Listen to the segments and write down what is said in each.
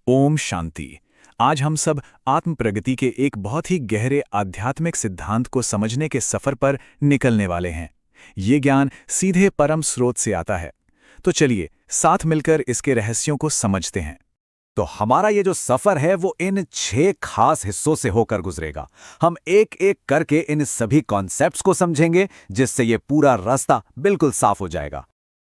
ओम शांति। आज हम सब आत्म प्रगति के एक बहुत ही गहरे आध्यात्मिक सिद्धांत को समझने के सफर पर निकलने वाले हैं। ये ज्ञान सीधे परम स्रोत से आता है। तो चलिए साथ मिलकर इसके रहस्यों को समझते हैं। तो हमारा ये जो सफर है वो इन 6 खास हिस्सों से होकर गुजरेगा। हम एक एक करके इन सभी कॉन्सेप्ट्स को समझेंगे, जिससे ये पूरा रास्ता बिल्कुल साफ हो जाएगा।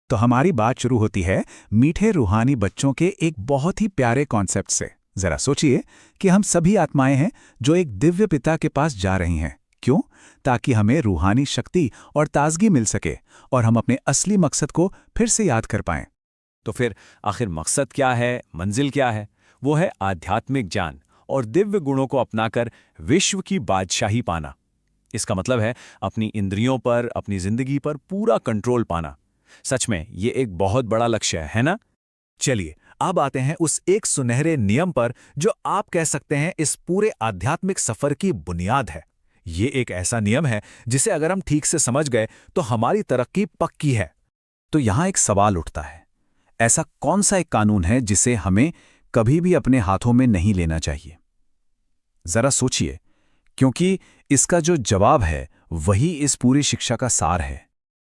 तो हमारी बात शुरू होती है मीठे रूहानी बच्चों के एक बहुत ही प्यारे कॉन्सेप्ट से। जरा सोचिए कि हम सभी आत्माएं हैं जो एक दिव्य पिता के पास जा रही हैं। क्यों? ताकि हमें रूहानी शक्ति और ताजगी मिल सके और हम अपने असली मकसद को फिर से याद कर पाएं। तो फिर आखिर मकसद क्या है, मंजिल क्या है? वो है आध्यात्मिक ज्ञान और दिव्य गुणों को अपनाकर विश्व की बादशाही पाना। इसका मतलब है अपनी इंद्रियों पर, अपनी जिंदगी पर पूरा कंट्रोल पाना। सच में ये एक बहुत बड़ा लक्ष्य है ना? चलिए अब आते हैं उस एक सुनहरे नियम पर जो आप कह सकते हैं इस पूरे आध्यात्मिक सफर की बुनियाद है। ये एक ऐसा नियम है जिसे अगर हम ठीक से समझ गए तो हमारी तरक्की पक्की है। तो यहां एक सवाल उठता है, ऐसा कौन सा एक कानून है जिसे हमें कभी भी अपने हाथों में नहीं लेना चाहिए? जरा सोचिए, क्योंकि इसका जो जवाब है वही इस पूरी शिक्षा का सार है।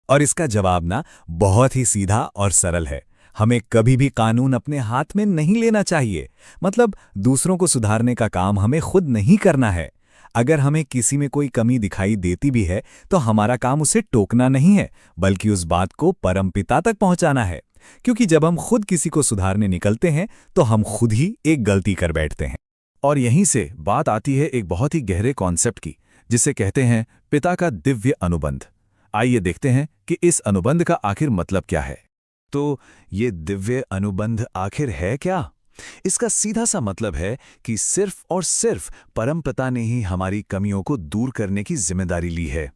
और इसका जवाब ना बहुत ही सीधा और सरल है। हमें कभी भी कानून अपने हाथ में नहीं लेना चाहिए। मतलब दूसरों को सुधारने का काम हमें खुद नहीं करना है। अगर हमें किसी में कोई कमी दिखाई देती भी है तो हमारा काम उसे टोकना नहीं है, बल्कि उस बात को परमपिता तक पहुंचाना है। क्योंकि जब हम खुद किसी को सुधारने निकलते हैं तो हम खुद ही एक गलती कर बैठते हैं। और यहीं से बात आती है एक बहुत ही गहरे कॉन्सेप्ट की, जिसे कहते हैं पिता का दिव्य अनुबंध। आइए देखते हैं कि इस अनुबंध का आखिर मतलब क्या है। तो ये दिव्य अनुबंध आखिर है क्या? इसका सीधा सा मतलब है कि सिर्फ और सिर्फ परमपिता ने ही हमारी कमियों को दूर करने की जिम्मेदारी ली है।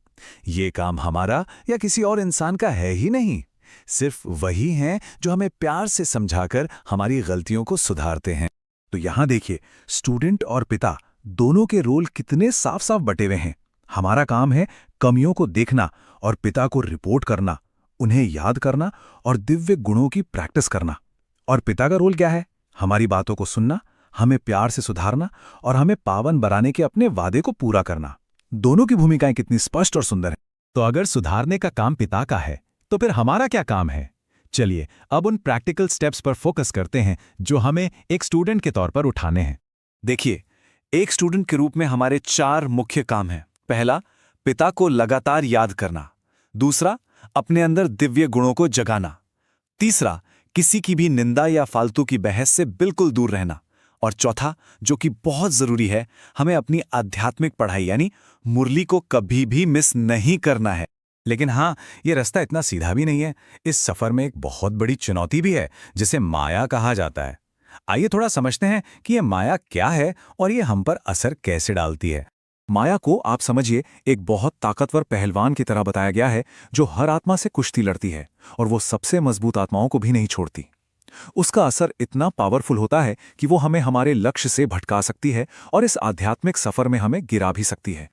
ये काम हमारा या किसी और इंसान का है ही नहीं। सिर्फ वही हैं जो हमें प्यार से समझाकर हमारी गलतियों को सुधारते हैं। तो यहां देखिए, स्टूडेंट और पिता दोनों के रोल कितने साफ साफ बटे हुए हैं। हमारा काम है कमियों को देखना और पिता को रिपोर्ट करना, उन्हें याद करना और दिव्य गुणों की प्रैक्टिस करना। और पिता का रोल क्या है? हमारी बातों को सुनना, हमें प्यार से सुधारना और हमें पावन बनाने के अपने वादे को पूरा करना। दोनों की भूमिकाएं कितनी स्पष्ट और सुंदर हैं। तो अगर सुधारने का काम पिता का है तो फिर हमारा क्या काम है? चलिए अब उन प्रैक्टिकल स्टेप्स पर फोकस करते हैं जो हमें एक स्टूडेंट के तौर पर उठाने हैं। देखिए, एक स्टूडेंट के रूप में हमारे 4 मुख्य काम हैं। पहला, पिता को लगातार याद करना। दूसरा, अपने अंदर दिव्य गुणों को जगाना। तीसरा, किसी की भी निंदा या फालतू की बहस से बिल्कुल दूर रहना। और चौथा, जो कि बहुत जरूरी है, हमें अपनी आध्यात्मिक पढ़ाई यानी मुरली को कभी भी मिस नहीं करना है। लेकिन हाँ, ये रास्ता इतना सीधा भी नहीं है। इस सफर में एक बहुत बड़ी चुनौती भी है जिसे माया कहा जाता है। आइए थोड़ा समझते हैं कि ये माया क्या है और ये हम पर असर कैसे डालती है। माया को आप समझिए एक बहुत ताकतवर पहलवान की तरह बताया गया है जो हर आत्मा से कुश्ती लड़ती है और वो सबसे मजबूत आत्माओं को भी नहीं छोड़ती। उसका असर इतना पावरफुल होता है कि वो हमें हमारे लक्ष्य से भटका सकती है और इस आध्यात्मिक सफर में हमें गिरा भी सकती है।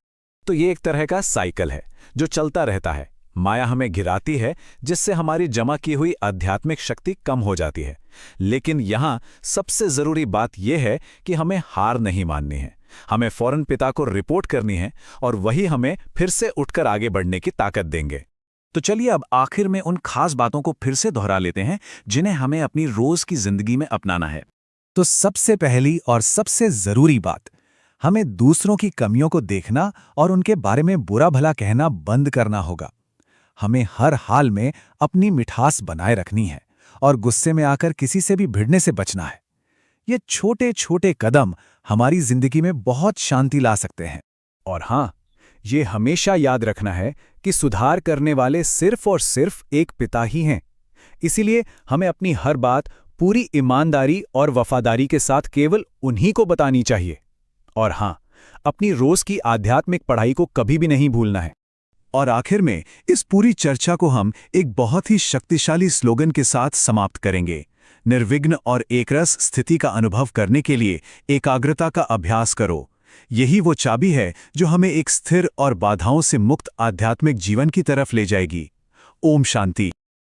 तो ये एक तरह का साइकिल है जो चलता रहता है। माया हमें गिराती है, जिससे हमारी जमा की हुई आध्यात्मिक शक्ति कम हो जाती है। लेकिन यहाँ सबसे जरूरी बात यह है कि हमें हार नहीं माननी है। हमें फौरन पिता को रिपोर्ट करनी है और वही हमें फिर से उठकर आगे बढ़ने की ताकत देंगे। तो चलिए अब आखिर में उन खास बातों को फिर से दोहरा लेते हैं जिन्हें हमें अपनी रोज की जिंदगी में अपनाना है। तो सबसे पहली और सबसे जरूरी बात, हमें दूसरों की कमियों को देखना और उनके बारे में बुरा भला कहना बंद करना होगा। हमें हर हाल में अपनी मिठास बनाए रखनी है और गुस्से में आकर किसी से भी भिड़ने से बचना है। ये छोटे छोटे कदम हमारी जिंदगी में बहुत शांति ला सकते हैं। और हाँ, ये हमेशा याद रखना है कि सुधार करने वाले सिर्फ और सिर्फ एक पिता ही हैं। इसीलिए हमें अपनी हर बात पूरी ईमानदारी और वफादारी के साथ केवल उन्हीं को बतानी चाहिए। और हाँ, अपनी रोज की आध्यात्मिक पढ़ाई को कभी भी नहीं भूलना है। और आखिर में इस पूरी चर्चा को हम एक बहुत ही शक्तिशाली स्लोगन के साथ समाप्त करेंगे। निर्विघ्न और एकरस स्थिति का अनुभव करने के लिए एकाग्रता का अभ्यास करो। यही वो चाबी है जो हमें एक स्थिर और बाधाओं से मुक्त आध्यात्मिक जीवन की तरफ ले जाएगी। ओम शांति।